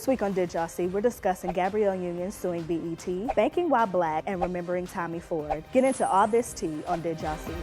This week on Did Y'all See, we're discussing Gabrielle Union suing BET, banking while black, and remembering Tommy Ford. Get into all this tea on Did Y'all See.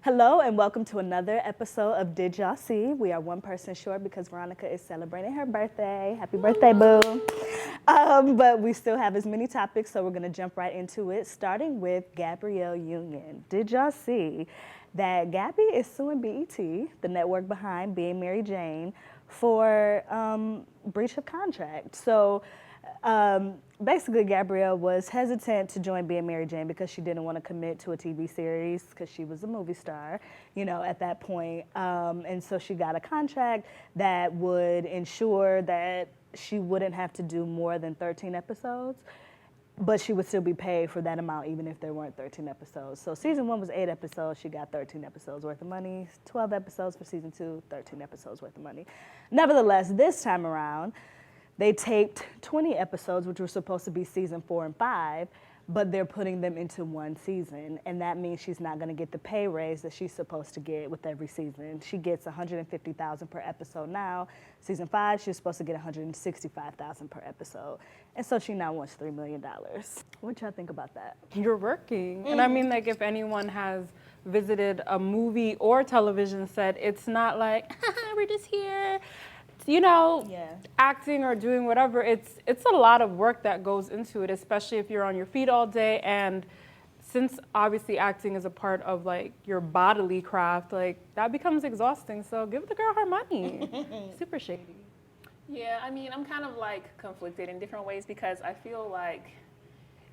Hello and welcome to another episode of Did Y'all See? We are one person short because Veronica is celebrating her birthday. Happy birthday, boo. But we still have as many topics, so we're gonna jump right into it, starting with Gabrielle Union. Did y'all see that Gabby is suing BET, the network behind Being Mary Jane, for breach of contract? So basically, Gabrielle was hesitant to join Being Mary Jane because she didn't want to commit to a TV series because she was a movie star, you know, at that point. And so she got a contract that would ensure that she wouldn't have to do more than 13 episodes, but she would still be paid for that amount even if there weren't 13 episodes. So season 1 was 8 episodes, she got 13 episodes worth of money. 12 episodes for season 2, 13 episodes worth of money. Nevertheless, this time around, they taped 20 episodes, which were supposed to be season 4 and 5, but they're putting them into one season. And that means she's not gonna get the pay raise that she's supposed to get with every season. She gets $150,000 per episode now. Season 5, she's supposed to get $165,000 per episode. And so she now wants $3 million. What y'all think about that? You're working. And I mean, like, if anyone has visited a movie or television set, it's not like, we're just here, you know, acting or doing whatever. It's a lot of work that goes into it, especially if you're on your feet all day. And since obviously acting is a part of like your bodily craft, like that becomes exhausting. So give the girl her money. Super shady. Yeah, I mean, I'm kind of like conflicted in different ways because I feel like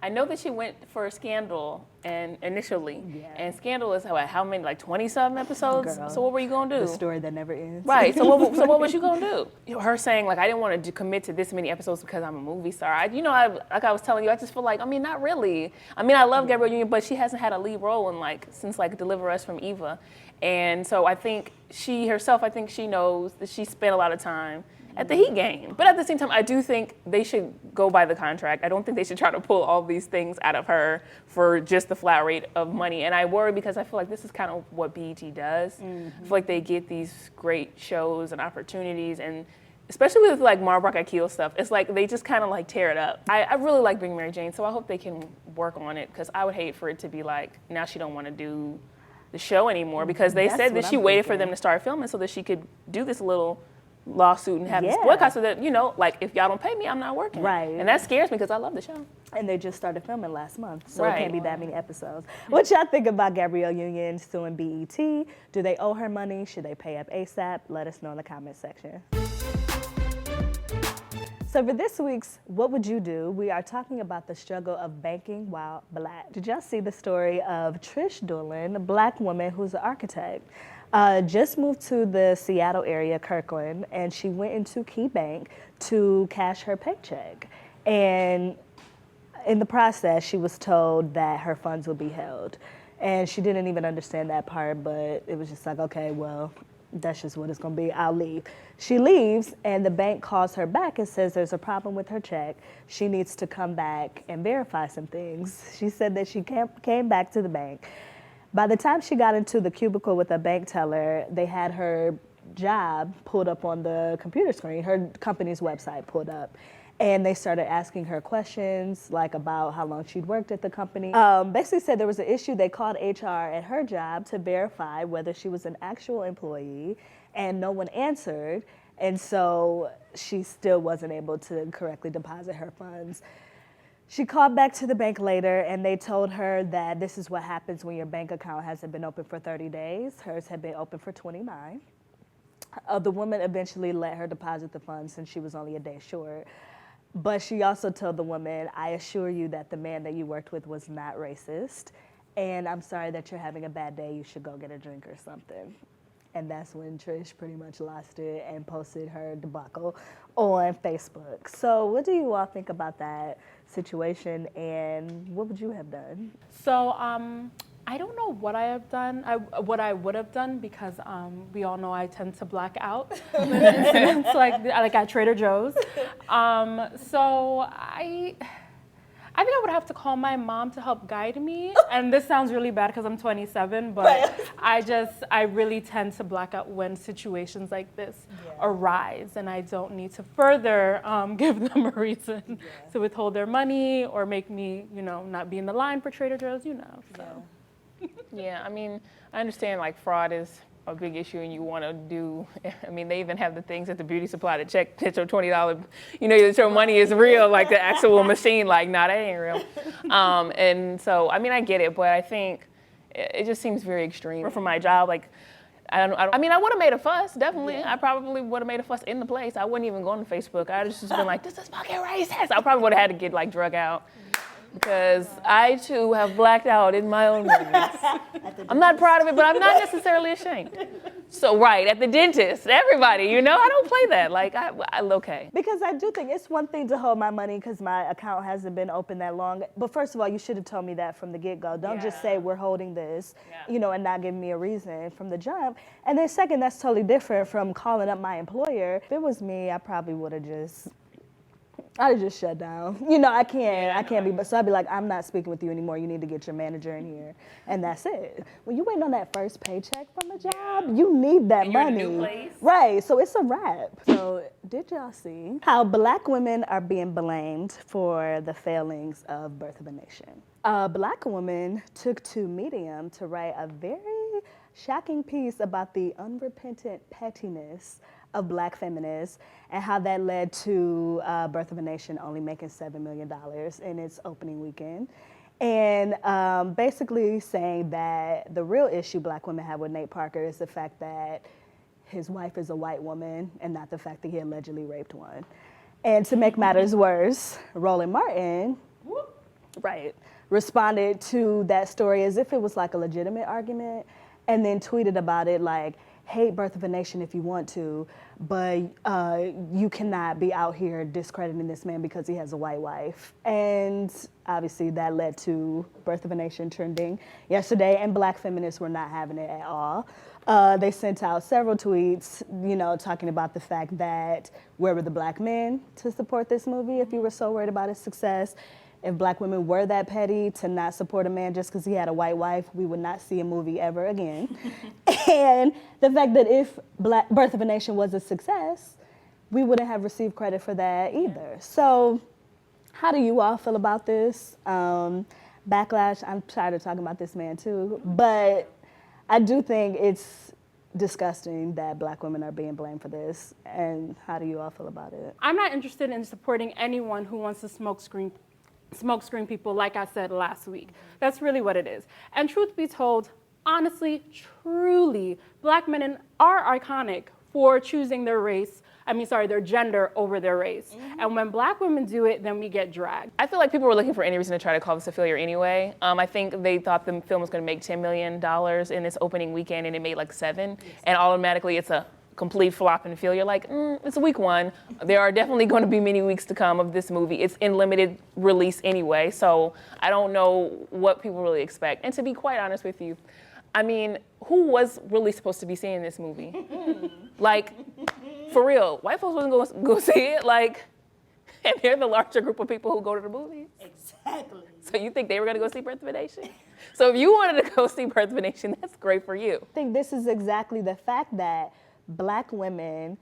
I know that she went for Scandal and initially, and Scandal is how many, like 20-something episodes? Girl, so what were you gonna do? The story that never ends. Right, so what was you gonna do? Her saying like, I didn't want to commit to this many episodes because I'm a movie star. Like I was telling you, I just feel like, I mean, not really. I mean, I love Gabrielle Union, but she hasn't had a lead role in since Deliver Us from Eva. And so I think she knows that she spent a lot of time at the Heat game. But at the same time, I do think they should go by the contract. I don't think they should try to pull all these things out of her for just the flat rate of money. And I worry because I feel like this is kind of what BET does. I feel like they get these great shows and opportunities, and especially with like Marbach Akil stuff, it's like they just kind of like tear it up. I really like Being Mary Jane, so I hope they can work on it because I would hate for it to be like, now she don't want to do the show anymore because they said that she waited for them to start filming so that she could do this little lawsuit and have this boycott so that, you know, like if y'all don't pay me, I'm not working. Right. And that scares me because I love the show. And they just started filming last month, so it can't be that many episodes. What y'all think about Gabrielle Union suing BET? Do they owe her money? Should they pay up ASAP? Let us know in the comment section. So for this week's What Would You Do, we are talking about the struggle of banking while black. Did y'all see the story of Trish Doolin, a black woman who's an architect? Just moved to the Seattle area, Kirkland, and she went into Key Bank to cash her paycheck. And in the process, she was told that her funds would be held. And she didn't even understand that part, but it was just like, okay, well, that's just what it's gonna be, I'll leave. She leaves, and the bank calls her back and says there's a problem with her check. She needs to come back and verify some things. She said that she came back to the bank. By the time she got into the cubicle with a bank teller, they had her job pulled up on the computer screen, her company's website pulled up. And they started asking her questions, like about how long she'd worked at the company. Basically said there was an issue. They called HR at her job to verify whether she was an actual employee, and no one answered. And so she still wasn't able to correctly deposit her funds. She called back to the bank later, and they told her that this is what happens when your bank account hasn't been open for 30 days. Hers had been open for 29. The woman eventually let her deposit the funds since she was only a day short. But she also told the woman, I assure you that the man that you worked with was not racist, and I'm sorry that you're having a bad day. You should go get a drink or something. And that's when Trish pretty much lost it and posted her debacle on Facebook. So what do you all think about that situation, and what would you have done? So I don't know what I have done, what I would have done, because we all know I tend to black out in incidents like at Trader Joe's. So I think I would have to call my mom to help guide me. And this sounds really bad because I'm 27, but I really tend to black out when situations like this arise, and I don't need to further give them a reason to withhold their money or make me, not be in the line for Trader Joe's, so. Yeah, I mean, I understand like fraud is a big issue and you want to do, I mean, they even have the things at the beauty supply to check that your $20, that your money is real, like the actual machine, like, nah, that ain't real. And so, I mean, I get it, but I think it just seems very extreme. For my job, like, I would have made a fuss, definitely. I probably would have made a fuss in the place. I wouldn't even go on Facebook. I'd just been like, this is fucking racist. I probably would have had to get like drug out. Because I too have blacked out in my own moments. I'm not proud of it, but I'm not necessarily ashamed. So right, at the dentist, everybody, I don't play that. Like, okay. Because I do think it's one thing to hold my money because my account hasn't been open that long. But first of all, you should have told me that from the get-go. Don't just say we're holding this, and not giving me a reason from the jump. And then second, that's totally different from calling up my employer. If it was me, I probably would have I'd just shut down. I can't be, but so I'd be like, I'm not speaking with you anymore. You need to get your manager in here. And that's it. When you're waiting on that first paycheck from a job, you need that money. You're in a new place. Right, so it's a wrap. So did y'all see how Black women are being blamed for the failings of Birth of a Nation? A Black woman took to Medium to write a very shocking piece about the unrepentant pettiness of Black feminists and how that led to Birth of a Nation only making $7 million in its opening weekend. And basically saying that the real issue Black women have with Nate Parker is the fact that his wife is a white woman and not the fact that he allegedly raped one. And to make matters worse, Roland Martin, responded to that story as if it was like a legitimate argument and then tweeted about it like, hate Birth of a Nation if you want to, but you cannot be out here discrediting this man because he has a white wife. And obviously that led to Birth of a Nation trending yesterday, and Black feminists were not having it at all. They sent out several tweets, talking about the fact that where were the Black men to support this movie if you were so worried about its success? If Black women were that petty to not support a man just because he had a white wife, we would not see a movie ever again. And the fact that if Birth of a Nation was a success, we wouldn't have received credit for that either. So how do you all feel about this? Backlash, I'm tired of talking about this man too, but I do think it's disgusting that Black women are being blamed for this. And how do you all feel about it? I'm not interested in supporting anyone who wants to smoke screen people, like I said last week. That's really what it is. And truth be told, honestly, truly, Black men are iconic for choosing their gender over their race. And when Black women do it, then we get dragged. I feel like people were looking for any reason to try to call this a failure anyway. I think they thought the film was going to make $10 million in its opening weekend, and it made like $7 million. And automatically it's a complete flop and failure. Like, it's week one. There are definitely going to be many weeks to come of this movie. It's in limited release anyway, so I don't know what people really expect. And to be quite honest with you, I mean, who was really supposed to be seeing this movie? Like, for real, white folks wasn't going to go see it. Like, and they're the larger group of people who go to the movies. Exactly. So you think they were going to go see Birth of a Nation? So if you wanted to go see Birth of a Nation, that's great for you. I think this is exactly the fact that Black women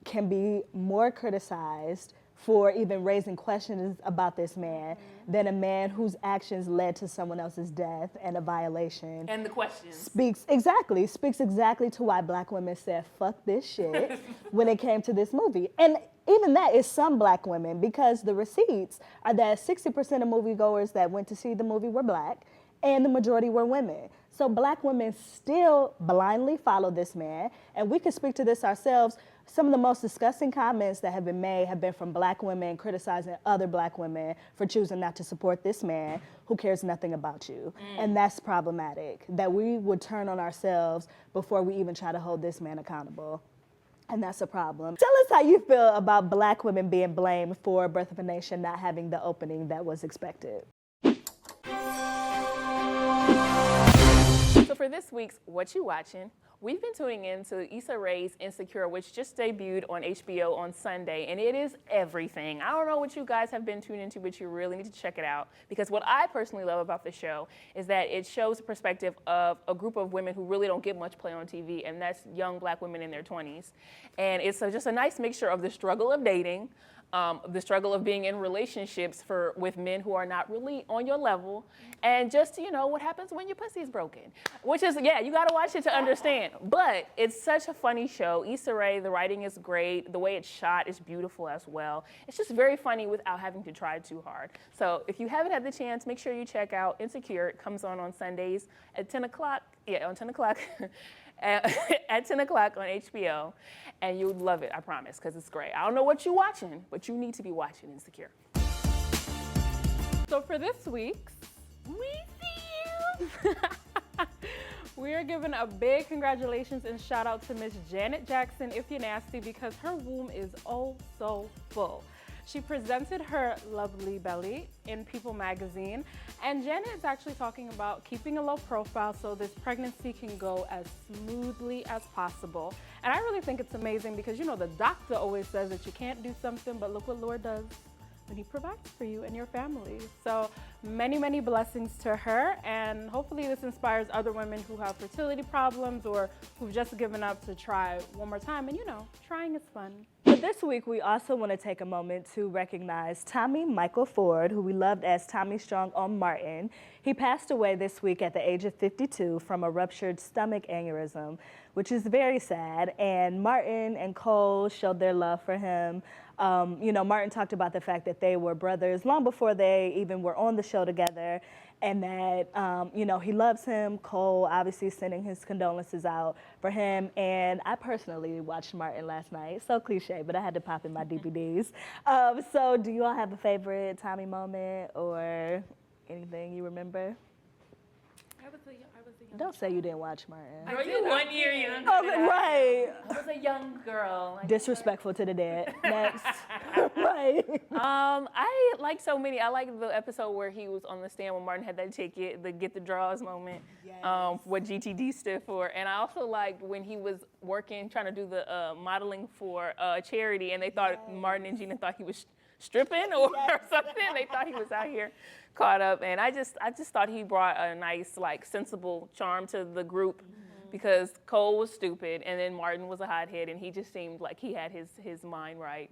can be more criticized for even raising questions about this man than a man whose actions led to someone else's death and a violation. And the questions. Speaks exactly to why Black women said, fuck this shit when it came to this movie. And even that is some Black women, because the receipts are that 60% of moviegoers that went to see the movie were Black, and the majority were women. So Black women still blindly follow this man, and we can speak to this ourselves. Some of the most disgusting comments that have been made have been from Black women criticizing other Black women for choosing not to support this man who cares nothing about you. And that's problematic, that we would turn on ourselves before we even try to hold this man accountable. And that's a problem. Tell us how you feel about Black women being blamed for Birth of a Nation not having the opening that was expected. So for this week's What You Watching, we've been tuning in to Issa Rae's Insecure, which just debuted on HBO on Sunday, and it is everything. I don't know what you guys have been tuned into, but you really need to check it out, because what I personally love about the show is that it shows the perspective of a group of women who really don't get much play on TV, and that's young Black women in their 20s. And it's just a nice mixture of the struggle of dating, the struggle of being in relationships with men who are not really on your level, and just, what happens when your pussy's broken. Which is, you gotta watch it to understand. But it's such a funny show. Issa Rae, the writing is great. The way it's shot is beautiful as well. It's just very funny without having to try too hard. So if you haven't had the chance, make sure you check out Insecure. It comes on Sundays at 10 o'clock. Yeah, on 10 o'clock. At 10 o'clock on HBO, and you would love it, I promise, because it's great. I don't know what you're watching, but you need to be watching Insecure. So for this week's We See You, we are giving a big congratulations and shout out to Miss Janet Jackson, If You're Nasty, because her womb is oh so full. She presented her lovely belly in People magazine, and Janet is actually talking about keeping a low profile so this pregnancy can go as smoothly as possible. And I really think it's amazing because, the doctor always says that you can't do something, but look what Lord does when he provides for you and your family. So many, many blessings to her, and hopefully this inspires other women who have fertility problems or who've just given up to try one more time. And trying is fun. But this week, we also want to take a moment to recognize Tommy Michael Ford, who we loved as Tommy Strong on Martin. He passed away this week at the age of 52 from a ruptured stomach aneurysm, which is very sad. And Martin and Cole showed their love for him. Martin talked about the fact that they were brothers long before they even were on the show together, and that, he loves him. Cole obviously sending his condolences out for him. And I personally watched Martin last night. So cliche, but I had to pop in my DVDs. So do you all have a favorite Tommy moment or anything you remember? I was a young Don't say you didn't watch Martin. Girl, you 1 year young. Oh, right. I was a young girl. Disrespectful to the dead. Next. Right. I like so many. I like the episode where he was on the stand when Martin had that ticket, the get the draws moment, what GTD stood for. And I also liked when he was trying to do the modeling for a charity, and they thought Martin and Gina thought he was stripping or something. They thought he was out here caught up. And I just thought he brought a nice, sensible charm to the group, because Cole was stupid and then Martin was a hothead, and he just seemed like he had his mind right.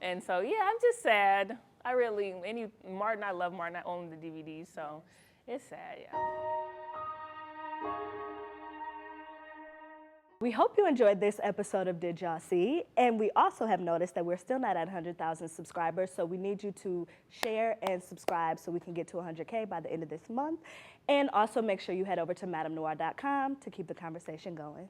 And so, I'm just sad. Martin, I love Martin. I own the DVDs, so it's sad, We hope you enjoyed this episode of Did Y'all See? And we also have noticed that we're still not at 100,000 subscribers, so we need you to share and subscribe so we can get to 100K by the end of this month. And also make sure you head over to MadameNoire.com to keep the conversation going.